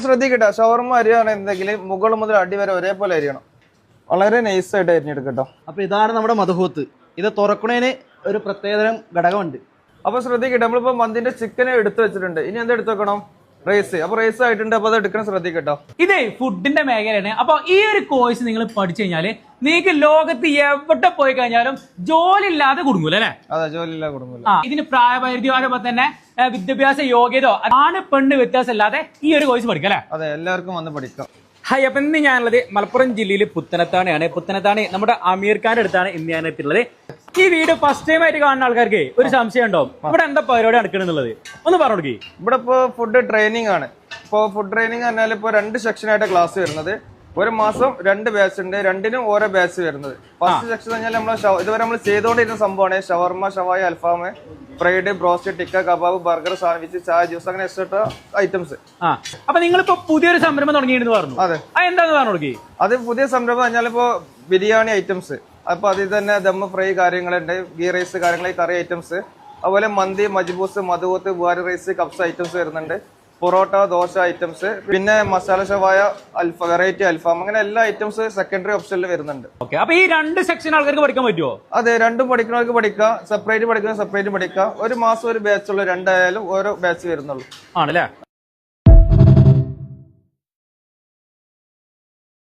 ശ്രദ്ധിക്കട്ടോ, ഷവർമ്മ അരിയാണെന്നുണ്ടെങ്കിൽ മുകൾ മുതൽ അടി വരെ ഒരേപോലെ അരിയണം. വളരെ നൈസായിട്ട് അരിഞ്ഞെടുക്കട്ടോ. അപ്പൊ ഇതാണ് നമ്മുടെ മധുഹൂത്ത്. ഇത് തുറക്കണേന് ഒരു പ്രത്യേകതരം ഘടകമുണ്ട്. അപ്പൊ ശ്രദ്ധിക്കട്ടെ, നമ്മളിപ്പോ മന്തിന്റെ ചിക്കനെ എടുത്തു വെച്ചിട്ടുണ്ട്. ഇനി എന്താ എടുത്തു വെക്കണം? റൈസ്. അപ്പൊ റൈസ് ആയിട്ടുണ്ട്. അപ്പൊ അത് എടുക്കണം, ശ്രദ്ധിക്കട്ടോ. ഇതേ ഫുഡിന്റെ മേഖലയാണ്. അപ്പൊ ഈ ഒരു കോഴ്സ് നിങ്ങൾ പഠിച്ചു കഴിഞ്ഞാല് നിങ്ങൾക്ക് ലോകത്ത് എവിടെ പോയി കഴിഞ്ഞാലും ജോലി ഇല്ലാതെ കുടുങ്ങൂല അല്ലെ? അതെ, ജോലി ഇല്ലാതെ കുടുങ്ങൂല. ഇതിന് പ്രായപരിധിയോ അതേപോലെ തന്നെ വിദ്യാഭ്യാസ യോഗ്യതയോ ആണ് പെണ്ണ് വ്യത്യാസം ഇല്ലാതെ ഈ ഒരു കോഴ്സ് പഠിക്കാം അല്ലെ? അതെ, എല്ലാവർക്കും വന്ന് പഠിക്കാം. ഹായ്, അപ്പൊ ഇന്ന് ഞാനുള്ളത് മലപ്പുറം ജില്ലയിൽ പുത്തനത്താണിയാണ്. പുത്തനത്താണി നമ്മുടെ അമീർ ഖാന്റെ അടുത്താണ് ഇന്ന് ഞാൻ എത്തിയുള്ളത്. ഈ വീഡിയോ ഫസ്റ്റ് ടൈം ആയിട്ട് കാണുന്ന ആൾക്കാർക്ക് ഒരു സംശയം ഉണ്ടാവും, ഇവിടെ എന്താ പരിപാടി നടക്കണെന്നുള്ളത് ഒന്ന് പറഞ്ഞു കൊടുക്കി. ഇവിടെ ഇപ്പോ ഫുഡ് ട്രെയിനിങ് ആണ്. ഇപ്പോ ഫുഡ് ട്രെയിനിങ് പറഞ്ഞാൽ ഇപ്പൊ 2 സെക്ഷനായിട്ട് ക്ലാസ് വരുന്നത്. ഒരു മാസം 2 ബാച്ച് ഉണ്ട്, 2നും ഓരോ ബാച്ച് വരുന്നത്. ഫസ്റ്റ് സെക്ഷൻ പറഞ്ഞാൽ ഇതുവരെ നമ്മൾ ചെയ്തുകൊണ്ടിരുന്ന സംഭവമാണ് ഷവർമ്മ, ഷവായ, അൽഫാം, ഫ്രൈഡ്, ബ്രോസ്റ്റ്, ടിക്ക, കബാബ്, ബർഗർ, സാൻഡ്വിച്ച്, ചായ, ജ്യൂസ്, അങ്ങനെ എക്സെട്രാ ഐറ്റംസ്. അപ്പൊ നിങ്ങളിപ്പോ പുതിയൊരു സംരംഭം തുടങ്ങിയിരുന്നു പറഞ്ഞു. അതെ, എന്താന്ന് പറഞ്ഞു കൊടുക്കി. അത് പുതിയ സംരംഭം പറഞ്ഞാൽ ഇപ്പോ ബിരിയാണി ഐറ്റംസ്. അപ്പൊ അതിൽ തന്നെ ദമ്മ് ഫ്രൈ കാര്യങ്ങളുണ്ട്, ഗീ റൈസ് കാര്യങ്ങൾ, കറി ഐറ്റംസ്, അതുപോലെ മന്തി, മജ്ബൂസ്, മധുവത്ത്, ബുഹാരി റൈസ്, കപ്സ ഐറ്റംസ് വരുന്നുണ്ട്. പൊറോട്ട, ദോശ ഐറ്റംസ്, പിന്നെ മസാല ഷവായ, വെറൈറ്റി അൽഫാം, അങ്ങനെ എല്ലാ ഐറ്റംസ് സെക്കൻഡറി ഓപ്ഷനിൽ വരുന്നുണ്ട്. അപ്പൊ ഈ 2 സെക്ഷൻ ആൾക്കാർക്ക് പഠിക്കാൻ പറ്റുമോ? അതെ, രണ്ടും പഠിക്കുന്നവർക്ക് പഠിക്കാം, സെപ്പറേറ്റ് പഠിക്കുന്ന സെപ്പറേറ്റ് പഠിക്കാം. ഒരു മാസം ഒരു ബാച്ച് ഉള്ളു, 2 ആയാലും ഓരോ ബാച്ച് വരുന്നുള്ളൂ. ആണല്ലേ?